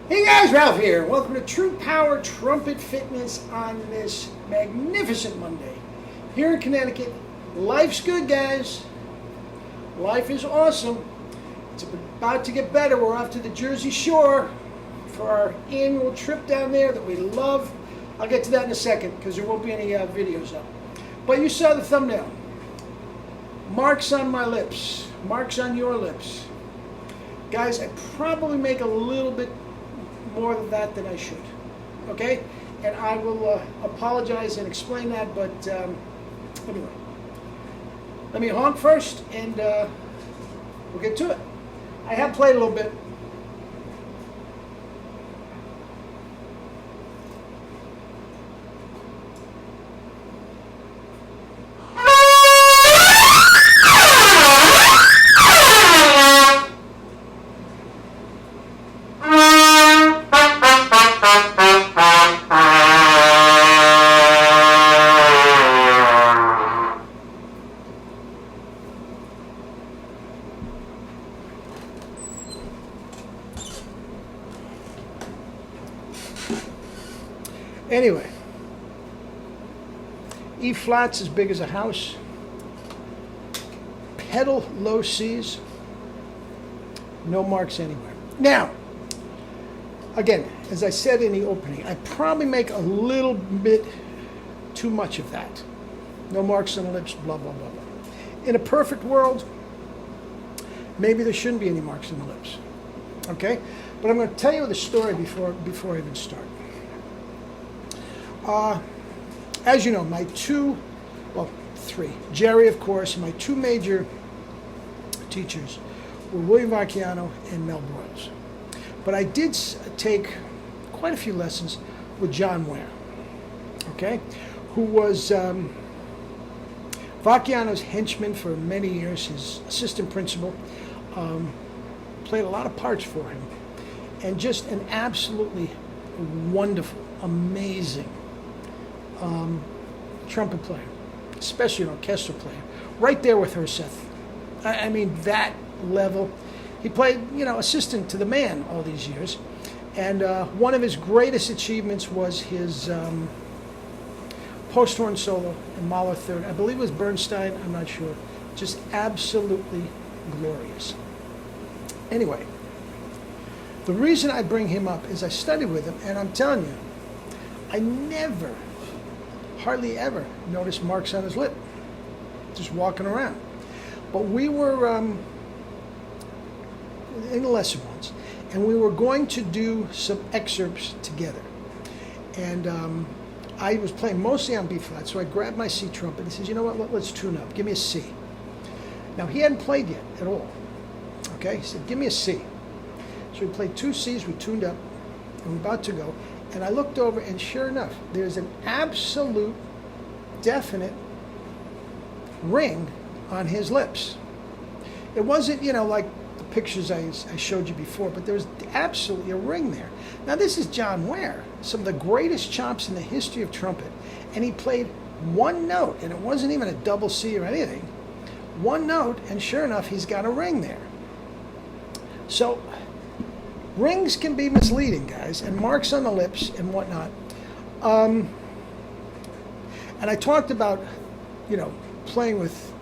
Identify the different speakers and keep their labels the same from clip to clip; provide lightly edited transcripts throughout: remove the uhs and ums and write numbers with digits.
Speaker 1: Hey guys, Ralph here. Welcome to True Power Trumpet Fitness on this magnificent Monday. Here in Connecticut, life's good, guys. Life is awesome. It's about to get better. We're off to the Jersey Shore for our annual trip down there that we love. I'll get to that in a second because there won't be any videos up. But you saw the thumbnail. Marks on my lips. Marks on your lips. Guys, I probably make a little bit more of that than I should. Okay? And I will apologize and explain that, but anyway. Let me honk first and we'll get to it. I have played a little bit. Anyway, E flat's as big as a house, pedal low C's, no marks anywhere. Now, again, as I said in the opening, I probably make a little bit too much of that. No marks on the lips, blah, blah, blah, blah. In a perfect world, maybe there shouldn't be any marks on the lips, okay? But I'm going to tell you the story before I even start. As you know, my three, Jerry, of course, my two major teachers were William Vacchiano and Mel Broyles. But I did take quite a few lessons with John Ware, okay, who was Vacchiano's henchman for many years, his assistant principal, played a lot of parts for him, and just an absolutely wonderful, amazing trumpet player, especially an orchestral player, right there with Herseth. I mean, that level. He played, assistant to the man all these years, and one of his greatest achievements was his post-horn solo in Mahler Third. I believe it was Bernstein, I'm not sure. Just absolutely glorious. Anyway, the reason I bring him up is I studied with him, and I'm telling you, I hardly ever noticed marks on his lip, just walking around. But we were in the lesson once, and we were going to do some excerpts together. And I was playing mostly on B flat, so I grabbed my C trumpet. He says, "You know what? Let's tune up. Give me a C." Now he hadn't played yet at all. Okay, he said, "Give me a C." So we played two C's. We tuned up, and we're about to go. And I looked over, and sure enough, there's an absolute, definite ring on his lips. It wasn't, like the pictures I showed you before, but there was absolutely a ring there. Now, this is John Ware, some of the greatest chops in the history of trumpet, and he played one note, and it wasn't even a double C or anything. One note, and sure enough, he's got a ring there. So, rings can be misleading, guys, and marks on the lips and whatnot. And I talked about, playing with,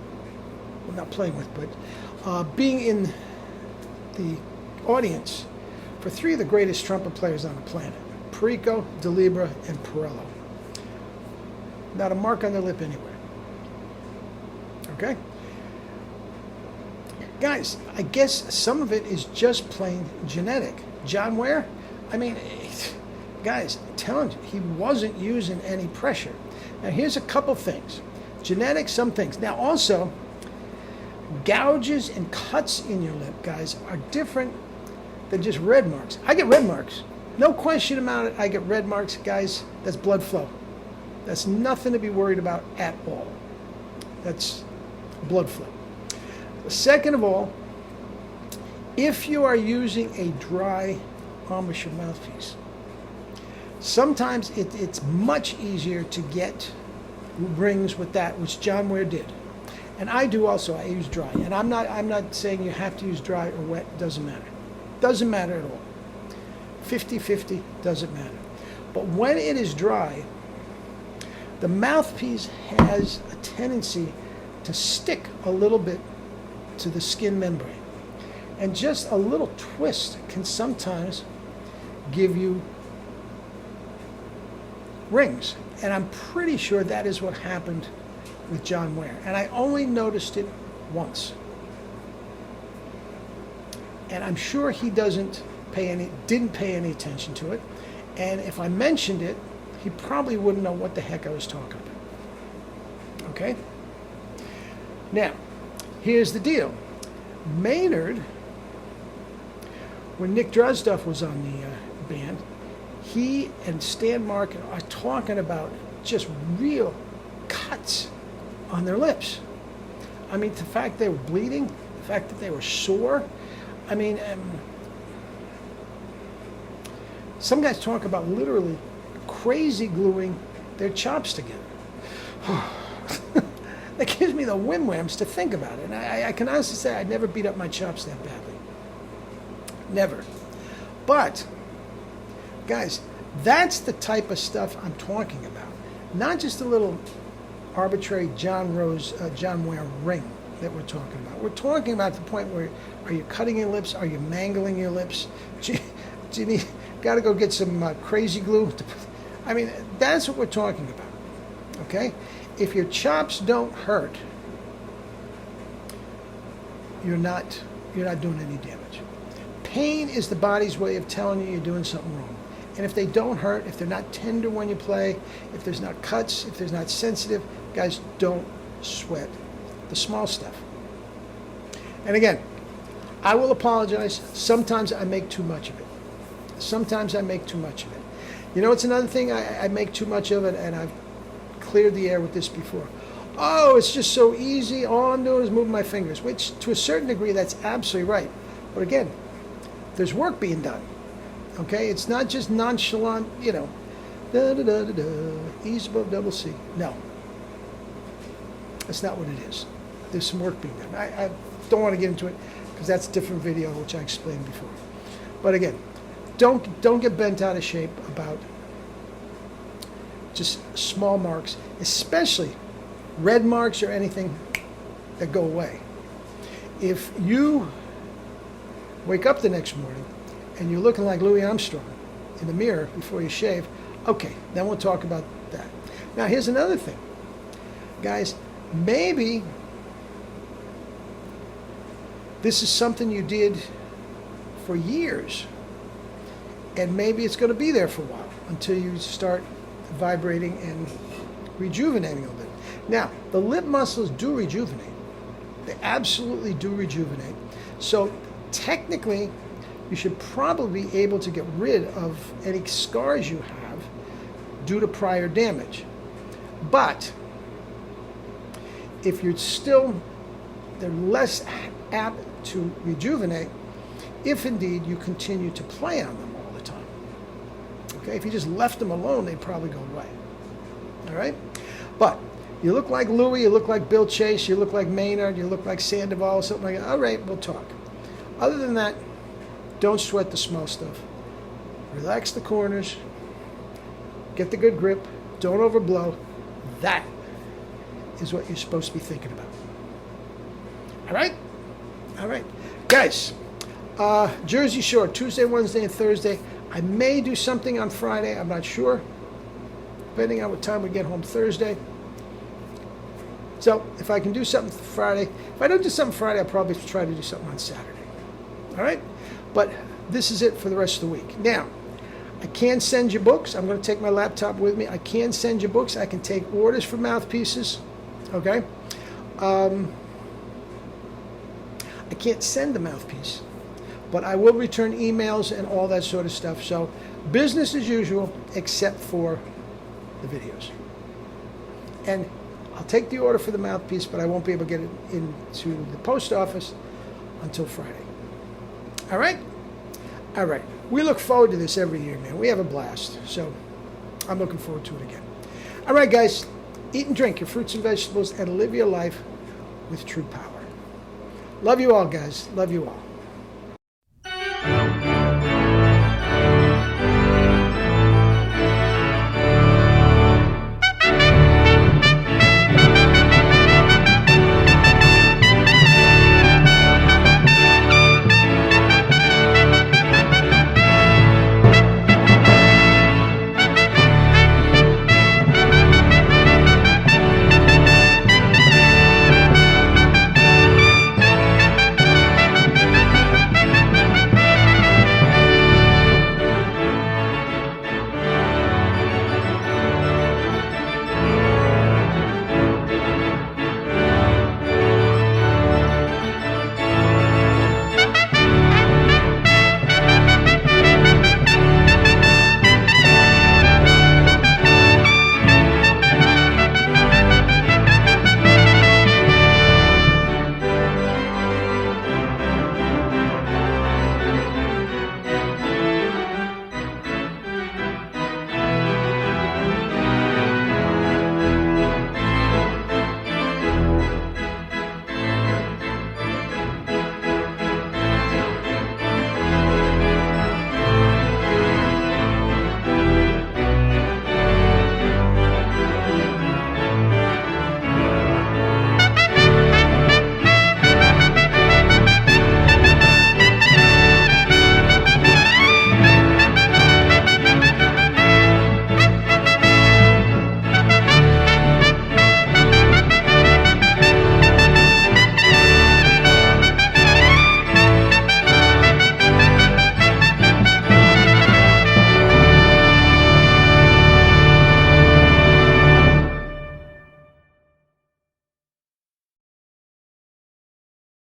Speaker 1: well, not playing with, but being in the audience for three of the greatest trumpet players on the planet, Perico, Delibera, and Perello. Not a mark on their lip anywhere. Okay? Guys, I guess some of it is just plain genetic. John Ware, guys, I'm telling you, he wasn't using any pressure. Now, here's a couple things. Genetic, some things. Now, also, gouges and cuts in your lip, guys, are different than just red marks. I get red marks. No question about it, I get red marks. Guys, that's blood flow. That's nothing to be worried about at all. That's blood flow. Second of all, if you are using a dry embouchure mouthpiece, sometimes it's much easier to get rings with that, which John Ware did. And I do also. I use dry. And I'm not saying you have to use dry or wet. Doesn't matter. Doesn't matter at all. 50-50, doesn't matter. But when it is dry, the mouthpiece has a tendency to stick a little bit to the skin membrane. And just a little twist can sometimes give you rings. And I'm pretty sure that is what happened with John Ware. And I only noticed it once. And I'm sure he didn't pay any attention to it. And if I mentioned it, he probably wouldn't know what the heck I was talking about. Okay? Now, here's the deal. Maynard, when Nick Drozdoff was on the band, he and Stan Mark are talking about just real cuts on their lips. I mean, the fact they were bleeding, the fact that they were sore. I mean, some guys talk about literally crazy gluing their chops together. That gives me the whim-whams to think about it. And I can honestly say I'd never beat up my chops that badly. Never. But, guys, that's the type of stuff I'm talking about. Not just a little arbitrary John Ware ring that we're talking about. We're talking about the point where, are you cutting your lips? Are you mangling your lips? Do you need, got to go get some crazy glue? I mean, that's what we're talking about. Okay? If your chops don't hurt, you're not doing any damage. Pain is the body's way of telling you you're doing something wrong. And if they don't hurt, if they're not tender when you play, if there's not cuts, if there's not sensitive, guys, don't sweat the small stuff. And again, I will apologize. Sometimes I make too much of it. Sometimes I make too much of it. You know, it's another thing I make too much of it, and I've cleared the air with this before. Oh, it's just so easy. All I'm doing is moving my fingers, which to a certain degree, that's absolutely right. But again, there's work being done. Okay? It's not just nonchalant, you know, E's above double C. No. That's not what it is. There's some work being done. I don't want to get into it because that's a different video, which I explained before. But again, don't get bent out of shape about just small marks, especially red marks or anything that go away. If you wake up the next morning and you're looking like Louis Armstrong in the mirror before you shave, okay, then we'll talk about that. Now, here's another thing. Guys, maybe this is something you did for years, and maybe it's going to be there for a while until you start vibrating and rejuvenating a bit. Now, the lip muscles do rejuvenate. They absolutely do rejuvenate. So technically, you should probably be able to get rid of any scars you have due to prior damage. But if they're less apt to rejuvenate if indeed you continue to play on them all the time. Okay, if you just left them alone, they'd probably go away. All right? But you look like Louis, you look like Bill Chase, you look like Maynard, you look like Sandoval, something like that. All right, we'll talk. Other than that, don't sweat the small stuff. Relax the corners. Get the good grip. Don't overblow. That is what you're supposed to be thinking about. All right? All right. Guys, Jersey Shore, Tuesday, Wednesday, and Thursday. I may do something on Friday. I'm not sure, depending on what time we get home Thursday. So if I can do something Friday, if I don't do something Friday, I'll probably try to do something on Saturday. All right? But this is it for the rest of the week. Now, I can send you books. I'm going to take my laptop with me. I can send you books. I can take orders for mouthpieces. Okay? I can't send the mouthpiece, but I will return emails and all that sort of stuff. So business as usual, except for the videos. And I'll take the order for the mouthpiece, but I won't be able to get it into the post office until Friday. All right? All right. We look forward to this every year, man. We have a blast. So I'm looking forward to it again. All right, guys. Eat and drink your fruits and vegetables and live your life with true power. Love you all, guys. Love you all.